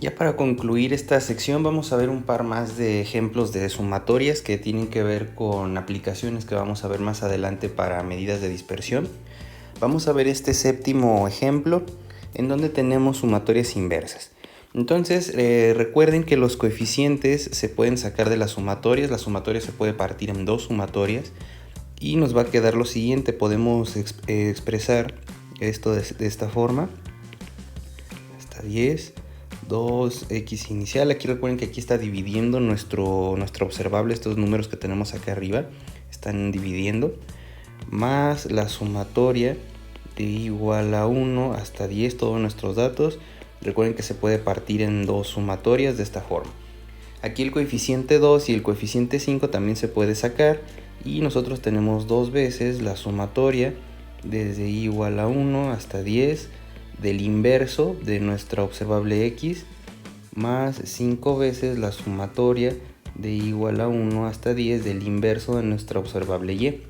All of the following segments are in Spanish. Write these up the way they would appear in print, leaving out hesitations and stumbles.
Ya para concluir esta sección vamos a ver un par más de ejemplos de sumatorias que tienen que ver con aplicaciones que vamos a ver más adelante para medidas de dispersión. Vamos a ver este séptimo ejemplo en donde tenemos sumatorias inversas. Entonces recuerden que los coeficientes se pueden sacar de las sumatorias. La sumatoria se puede partir en dos sumatorias y nos va a quedar lo siguiente. Podemos expresar esto de esta forma: hasta 10, 2x inicial. Aquí recuerden que aquí está dividiendo nuestro observable. Estos números que tenemos acá arriba están dividiendo, más la sumatoria de igual a 1 hasta 10, todos nuestros datos. Recuerden que se puede partir en dos sumatorias de esta forma. Aquí el coeficiente 2 y el coeficiente 5 también se puede sacar, y nosotros tenemos dos veces la sumatoria desde igual a 1 hasta 10 del inverso de nuestra observable x, más 5 veces la sumatoria de igual a 1 hasta 10 del inverso de nuestra observable y.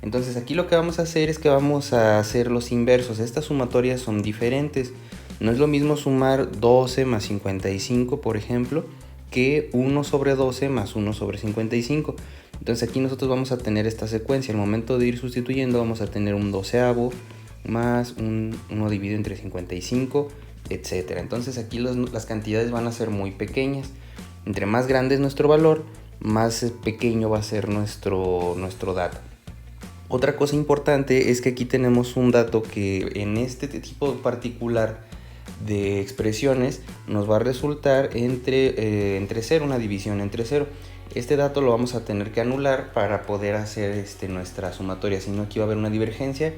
Entonces aquí lo que vamos a hacer es que vamos a hacer los inversos. Estas sumatorias son diferentes. No es lo mismo sumar 12 más 55, por ejemplo, que 1 sobre 12 más 1 sobre 55. Entonces aquí nosotros vamos a tener esta secuencia. Al momento de ir sustituyendo vamos a tener un doceavo más 1 dividido entre 55, etc. Entonces aquí las cantidades van a ser muy pequeñas. Entre más grande es nuestro valor, más pequeño va a ser nuestro dato. Otra cosa importante es que aquí tenemos un dato que en este tipo particular de expresiones nos va a resultar entre 0, una división entre 0. Este dato lo vamos a tener que anular para poder hacer nuestra sumatoria, si no aquí va a haber una divergencia,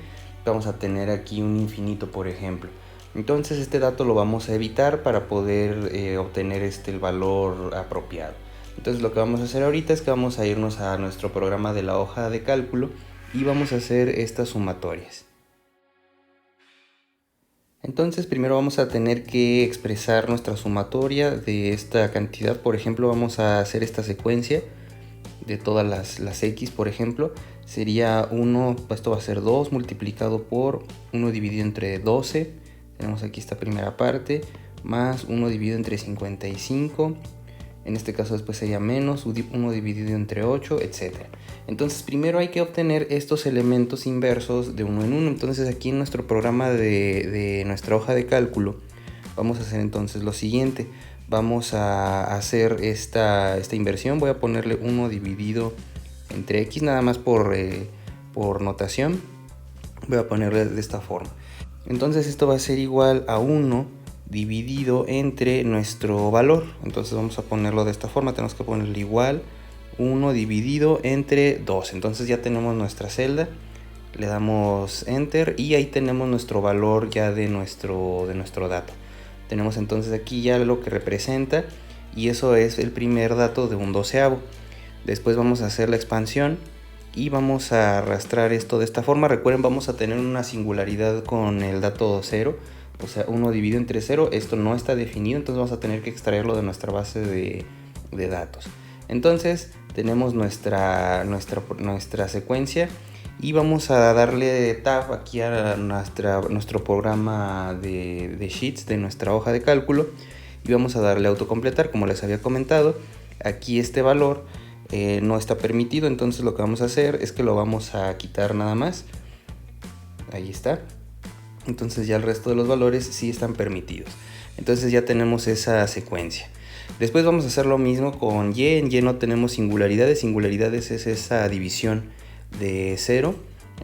vamos a tener aquí un infinito, por ejemplo. Entonces este dato lo vamos a evitar para poder obtener el valor apropiado. Entonces lo que vamos a hacer ahorita es que vamos a irnos a nuestro programa de la hoja de cálculo y vamos a hacer estas sumatorias. Entonces primero vamos a tener que expresar nuestra sumatoria de esta cantidad. Por ejemplo, vamos a hacer esta secuencia de todas las x, por ejemplo. Sería 1, esto va a ser 2 multiplicado por 1 dividido entre 12. Tenemos aquí esta primera parte, más 1 dividido entre 55. En este caso después sería menos 1 dividido entre 8, etc. Entonces primero hay que obtener estos elementos inversos de uno en uno. Entonces aquí en nuestro programa de nuestra hoja de cálculo vamos a hacer entonces lo siguiente. Vamos a hacer esta inversión. Voy a ponerle 1 dividido entre x, nada más por notación. Voy a ponerle de esta forma. Entonces esto va a ser igual a 1 dividido entre nuestro valor. Entonces vamos a ponerlo de esta forma. Tenemos que ponerle igual 1 dividido entre 2. Entonces ya tenemos nuestra celda. Le damos enter y ahí tenemos nuestro valor ya de nuestro dato. Tenemos entonces aquí ya lo que representa, y eso es el primer dato de un doceavo. Después vamos a hacer la expansión y vamos a arrastrar esto de esta forma. Recuerden, vamos a tener una singularidad con el dato 0, o sea 1 dividido entre 0. Esto no está definido, entonces vamos a tener que extraerlo de nuestra base de datos. Entonces tenemos nuestra secuencia y vamos a darle tab aquí a nuestro programa de sheets de nuestra hoja de cálculo, y vamos a darle autocompletar. Como les había comentado, aquí este valor no está permitido, entonces lo que vamos a hacer es que lo vamos a quitar nada más. Ahí está. Entonces ya el resto de los valores sí están permitidos. Entonces ya tenemos esa secuencia. Después vamos a hacer lo mismo con y. En y no tenemos singularidades. Singularidades es esa división de 0.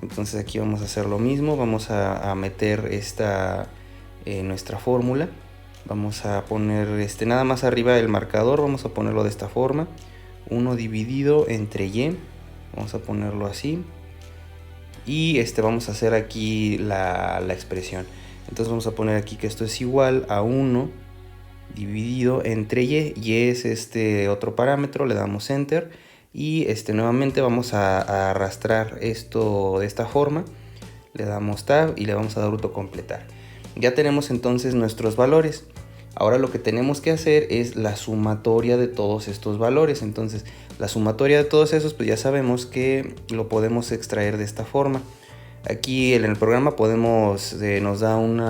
Entonces aquí vamos a hacer lo mismo. Vamos a meter nuestra fórmula. Vamos a poner nada más arriba del marcador. Vamos a ponerlo de esta forma: 1 dividido entre y. Vamos a ponerlo así. Y vamos a hacer aquí la expresión. Entonces vamos a poner aquí que esto es igual a 1 dividido entre y. Y es otro parámetro. Le damos enter. Y nuevamente vamos a arrastrar esto de esta forma. Le damos tab y le vamos a dar autocompletar. Ya tenemos entonces nuestros valores. Ahora lo que tenemos que hacer es la sumatoria de todos estos valores. Entonces la sumatoria de todos esos, pues ya sabemos que lo podemos extraer de esta forma. Aquí en el programa nos da un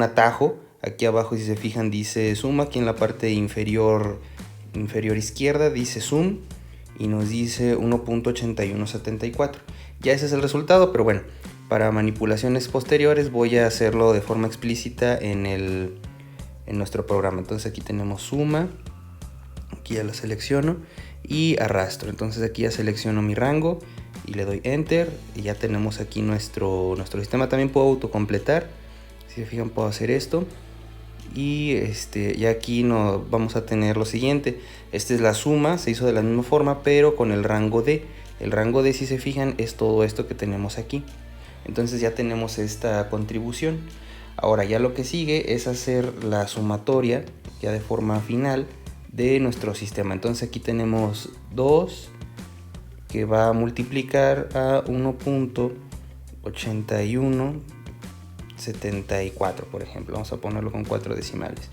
atajo Aquí abajo, si se fijan, dice suma. Aquí en la parte inferior izquierda dice sum y nos dice 1.8174. Ya ese es el resultado, pero bueno, para manipulaciones posteriores voy a hacerlo de forma explícita en nuestro programa. Entonces aquí tenemos suma, aquí ya la selecciono y arrastro. Entonces aquí ya selecciono mi rango y le doy enter y ya tenemos aquí nuestro sistema. También puedo autocompletar, si se fijan puedo hacer esto. Y ya aquí vamos a tener lo siguiente. Esta es la suma, se hizo de la misma forma pero con el rango D. El rango D, si se fijan, es todo esto que tenemos aquí. Entonces ya tenemos esta contribución. Ahora ya lo que sigue es hacer la sumatoria ya de forma final de nuestro sistema. Entonces aquí tenemos 2 que va a multiplicar a 1.8174, por ejemplo. Vamos a ponerlo con 4 decimales.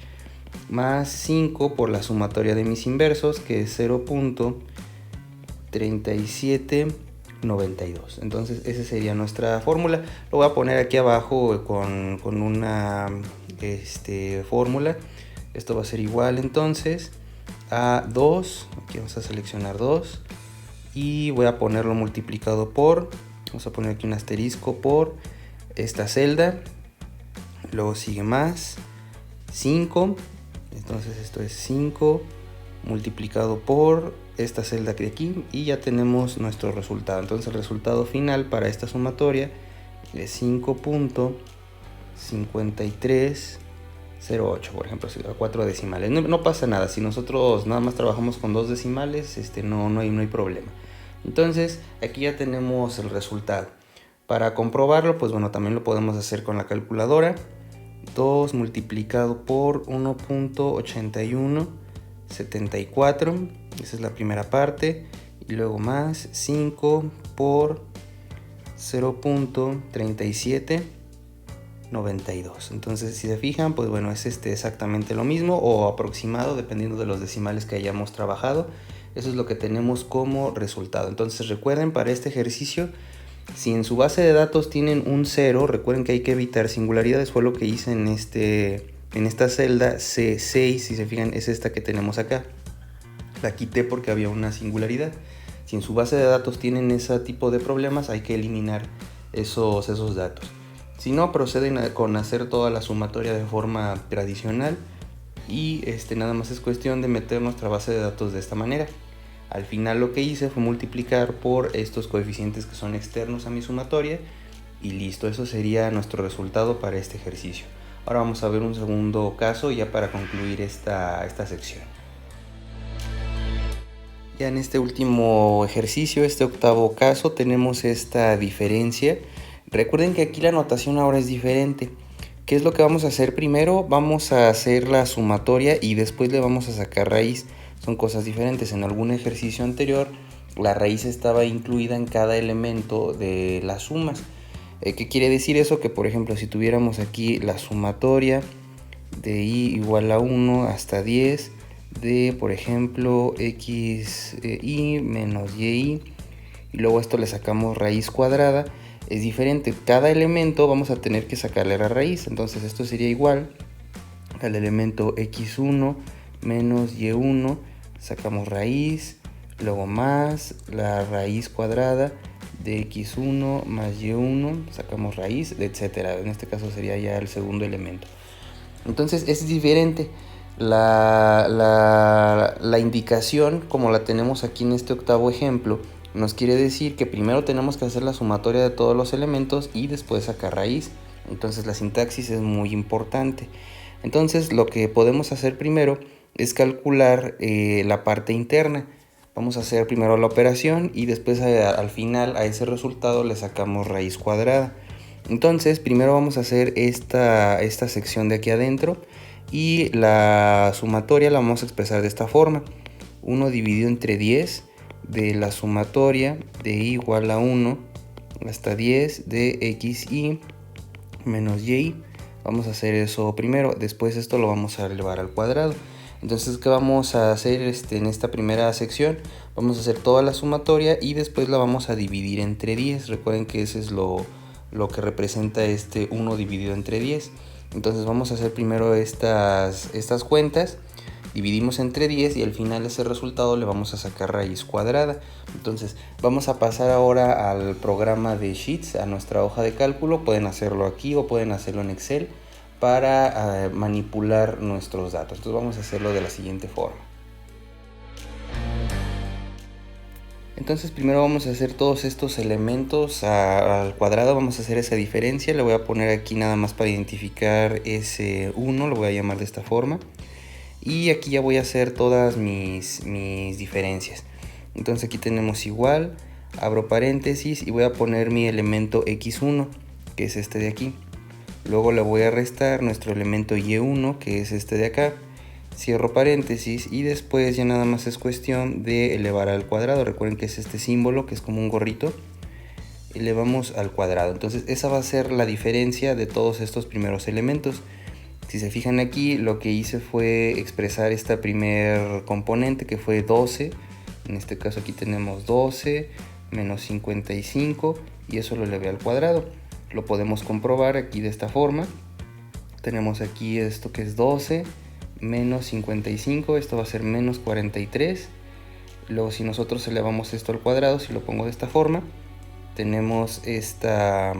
Más 5 por la sumatoria de mis inversos, que es 0.3792. Entonces esa sería nuestra fórmula. Lo voy a poner aquí abajo con una fórmula. Esto va a ser igual entonces a 2. Aquí vamos a seleccionar 2 y voy a ponerlo multiplicado por, vamos a poner aquí un asterisco por esta celda. Luego sigue más 5. Entonces esto es 5 multiplicado por esta celda de aquí y ya tenemos nuestro resultado. Entonces el resultado final para esta sumatoria es 5.5308, por ejemplo, a 4 decimales. No pasa nada, si nosotros nada más trabajamos con 2 decimales, no hay problema. Entonces aquí ya tenemos el resultado. Para comprobarlo, pues bueno, también lo podemos hacer con la calculadora. 2 multiplicado por 1.8174, esa es la primera parte, y luego más 5 por 0.3792. Entonces si se fijan, pues bueno, es exactamente lo mismo o aproximado dependiendo de los decimales que hayamos trabajado. Eso es lo que tenemos como resultado. Entonces recuerden, para este ejercicio, si en su base de datos tienen un 0, recuerden que hay que evitar singularidades. Fue lo que hice en esta celda C6, si se fijan, es esta que tenemos acá. La quité porque había una singularidad. Si en su base de datos tienen ese tipo de problemas, hay que eliminar esos datos. Si no, proceden con hacer toda la sumatoria de forma tradicional y nada más es cuestión de meter nuestra base de datos de esta manera. Al final lo que hice fue multiplicar por estos coeficientes que son externos a mi sumatoria y listo, eso sería nuestro resultado para este ejercicio. Ahora vamos a ver un segundo caso ya para concluir esta sección. Ya en este último ejercicio, este octavo caso, tenemos esta diferencia. Recuerden que aquí la notación ahora es diferente. ¿Qué es lo que vamos a hacer primero? Vamos a hacer la sumatoria y después le vamos a sacar raíz. Son cosas diferentes. En algún ejercicio anterior la raíz estaba incluida en cada elemento de las sumas. ¿Qué quiere decir eso? Que por ejemplo si tuviéramos aquí la sumatoria de i igual a 1 hasta 10 de por ejemplo xi menos yi y luego esto le sacamos raíz cuadrada, es diferente. Cada elemento vamos a tener que sacarle la raíz. Entonces esto sería igual al elemento x1 menos y1, sacamos raíz, luego más la raíz cuadrada de x1 más y1, sacamos raíz, etcétera. En este caso sería ya el segundo elemento. Entonces es diferente la indicación como la tenemos aquí en este octavo ejemplo. Nos quiere decir que primero tenemos que hacer la sumatoria de todos los elementos y después sacar raíz. Entonces la sintaxis es muy importante. Entonces lo que podemos hacer primero es calcular la parte interna. Vamos a hacer primero la operación y después al final a ese resultado le sacamos raíz cuadrada. Entonces primero vamos a hacer esta sección de aquí adentro y la sumatoria la vamos a expresar de esta forma. 1 dividido entre 10 de la sumatoria de i igual a 1 hasta 10 de xi menos y. Vamos a hacer eso primero, después esto lo vamos a elevar al cuadrado. Entonces, ¿qué vamos a hacer en esta primera sección? Vamos a hacer toda la sumatoria y después la vamos a dividir entre 10. Recuerden que ese es lo que representa 1 dividido entre 10. Entonces vamos a hacer primero estas cuentas, dividimos entre 10 y al final ese resultado le vamos a sacar raíz cuadrada. Entonces vamos a pasar ahora al programa de Sheets, a nuestra hoja de cálculo. Pueden hacerlo aquí o pueden hacerlo en Excel para manipular nuestros datos. Entonces vamos a hacerlo de la siguiente forma. Entonces primero vamos a hacer todos estos elementos al cuadrado, vamos a hacer esa diferencia. Le voy a poner aquí nada más para identificar ese 1, lo voy a llamar de esta forma. Y aquí ya voy a hacer todas mis diferencias. Entonces aquí tenemos igual, abro paréntesis y voy a poner mi elemento x1, que es este de aquí. Luego le voy a restar nuestro elemento y1, que es este de acá. Cierro paréntesis y después ya nada más es cuestión de elevar al cuadrado. Recuerden que es este símbolo que es como un gorrito. Elevamos al cuadrado. Entonces esa va a ser la diferencia de todos estos primeros elementos. Si se fijan aquí, lo que hice fue expresar esta primer componente que fue 12. En este caso aquí tenemos 12 menos 55 y eso lo elevé al cuadrado. Lo podemos comprobar aquí de esta forma. Tenemos aquí esto que es 12 menos 55, esto va a ser menos 43. Luego si nosotros elevamos esto al cuadrado, si lo pongo de esta forma, tenemos esta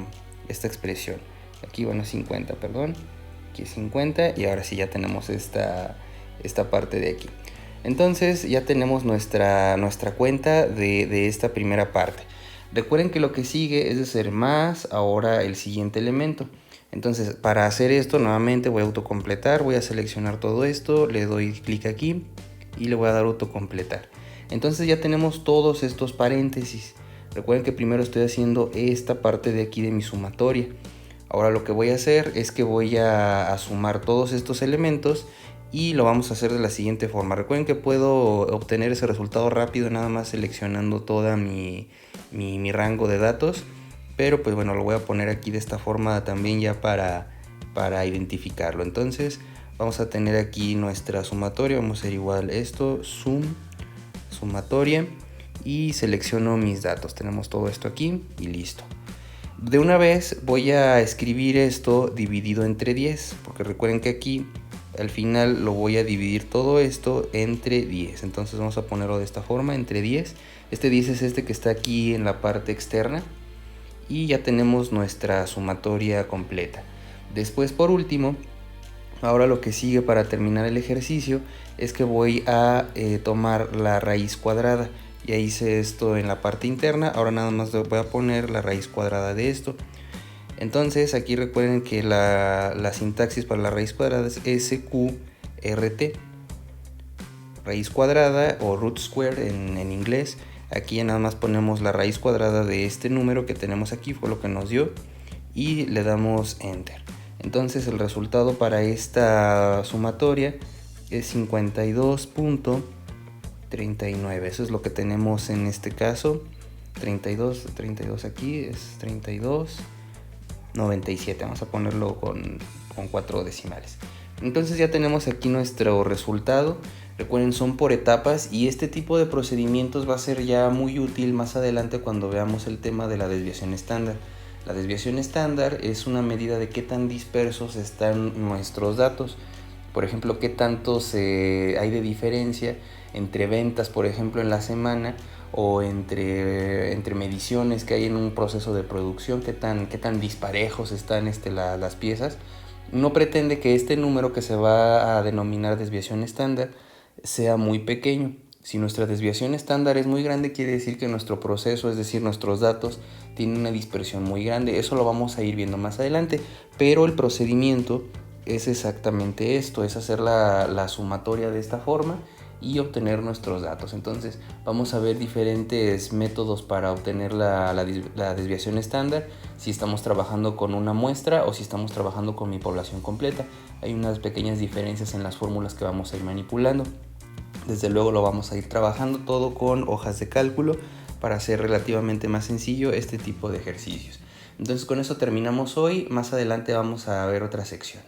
expresión. Aquí bueno, 50, perdón. Aquí es 50 y ahora sí ya tenemos esta parte de aquí. Entonces ya tenemos nuestra cuenta de esta primera parte. Recuerden que lo que sigue es hacer más ahora el siguiente elemento. Entonces para hacer esto nuevamente voy a autocompletar, voy a seleccionar todo esto, le doy clic aquí y le voy a dar autocompletar. Entonces ya tenemos todos estos paréntesis. Recuerden que primero estoy haciendo esta parte de aquí de mi sumatoria. Ahora lo que voy a hacer es que voy a sumar todos estos elementos y lo vamos a hacer de la siguiente forma. Recuerden que puedo obtener ese resultado rápido nada más seleccionando toda mi rango de datos. Pero pues bueno, lo voy a poner aquí de esta forma también ya para identificarlo. Entonces vamos a tener aquí nuestra sumatoria. Vamos a hacer igual esto, sumatoria. Y selecciono mis datos. Tenemos todo esto aquí y listo. De una vez voy a escribir esto dividido entre 10. Porque recuerden que aquí al final lo voy a dividir todo esto entre 10. Entonces vamos a ponerlo de esta forma, entre 10. Este 10 es este que está aquí en la parte externa. Y ya tenemos nuestra sumatoria completa. Después, por último, ahora lo que sigue para terminar el ejercicio es que voy a tomar la raíz cuadrada. Ya hice esto en la parte interna, ahora nada más voy a poner la raíz cuadrada de esto. Entonces aquí recuerden que la sintaxis para la raíz cuadrada es SQRT, raíz cuadrada o root square en inglés. Aquí nada más ponemos la raíz cuadrada de este número que tenemos aquí, fue lo que nos dio, y le damos enter. Entonces el resultado para esta sumatoria es 52.39. Eso es lo que tenemos en este caso. 32 aquí es 32.97. Vamos a ponerlo con 4 decimales. Entonces ya tenemos aquí nuestro resultado. Recuerden, son por etapas y este tipo de procedimientos va a ser ya muy útil más adelante cuando veamos el tema de la desviación estándar. La desviación estándar es una medida de qué tan dispersos están nuestros datos. Por ejemplo, qué tanto hay de diferencia entre ventas, por ejemplo, en la semana o entre mediciones que hay en un proceso de producción, qué tan disparejos están las piezas. No pretende que este número que se va a denominar desviación estándar sea muy pequeño. Si nuestra desviación estándar es muy grande, quiere decir que nuestro proceso, es decir, nuestros datos, tienen una dispersión muy grande. Eso lo vamos a ir viendo más adelante, pero el procedimiento es exactamente esto, es hacer la sumatoria de esta forma y obtener nuestros datos. Entonces vamos a ver diferentes métodos para obtener la desviación estándar, si estamos trabajando con una muestra o si estamos trabajando con mi población completa. Hay unas pequeñas diferencias en las fórmulas que vamos a ir manipulando. Desde luego lo vamos a ir trabajando todo con hojas de cálculo para hacer relativamente más sencillo este tipo de ejercicios. Entonces con eso terminamos hoy. Más adelante vamos a ver otra sección.